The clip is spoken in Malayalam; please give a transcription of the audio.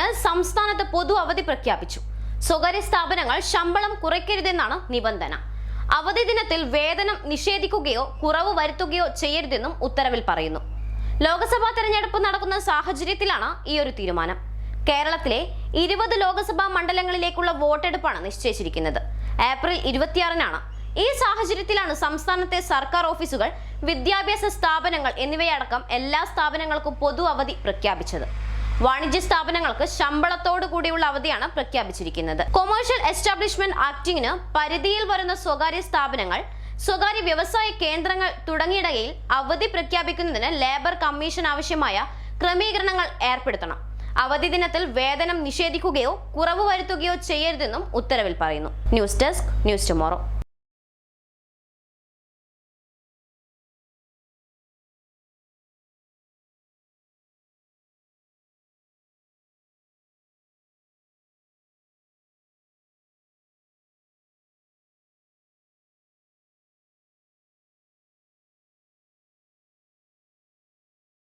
ദിനത്തിന് സംസ്ഥാനത്ത് പൊതു അവധി പ്രഖ്യാപിച്ചു. സ്വകാര്യ സ്ഥാപനങ്ങൾ ശമ്പളം കുറയ്ക്കരുതെന്നാണ് നിബന്ധന. അവധി ദിനത്തിൽ വേതനം നിഷേധിക്കുകയോ കുറവ് വരുത്തുകയോ ചെയ്യരുതെന്നും ഉത്തരവിൽ പറയുന്നു. ലോക്സഭാ തെരഞ്ഞെടുപ്പ് നടക്കുന്ന സാഹചര്യത്തിലാണ് ഈ ഒരു തീരുമാനം. കേരളത്തിലെ 20 ലോക്സഭാ മണ്ഡലങ്ങളിലേക്കുള്ള വോട്ടെടുപ്പാണ് നിശ്ചയിച്ചിരിക്കുന്നത്. ഏപ്രിൽ 26-നാണ്. ഈ സാഹചര്യത്തിലാണ് സംസ്ഥാനത്തെ സർക്കാർ ഓഫീസുകൾ, വിദ്യാഭ്യാസ സ്ഥാപനങ്ങൾ എന്നിവയടക്കം എല്ലാ സ്ഥാപനങ്ങൾക്കും പൊതു അവധി പ്രഖ്യാപിച്ചത്. വാണിജ്യ സ്ഥാപനങ്ങൾക്ക് ശമ്പളത്തോടു കൂടിയുള്ള അവധിയാണ് പ്രഖ്യാപിച്ചിരിക്കുന്നത്. കൊമേഴ്ഷ്യൽ എസ്റ്റാബ്ലിഷ്മെന്റ് ആക്ടിന് പരിധിയിൽ വരുന്ന സ്വകാര്യ സ്ഥാപനങ്ങൾ, സ്വകാര്യ വ്യവസായ കേന്ദ്രങ്ങൾ തുടങ്ങിയിടയിൽ അവധി പ്രഖ്യാപിക്കുന്നതിന് ലേബർ കമ്മീഷൻ ആവശ്യമായ ക്രമീകരണങ്ങൾ ഏർപ്പെടുത്തണം. അവധി ദിനത്തിൽ വേതനം നിഷേധിക്കുകയോ കുറവ് വരുത്തുകയോ ചെയ്യരുതെന്നും ഉത്തരവിൽ പറയുന്നു. News desk, news tomorrow.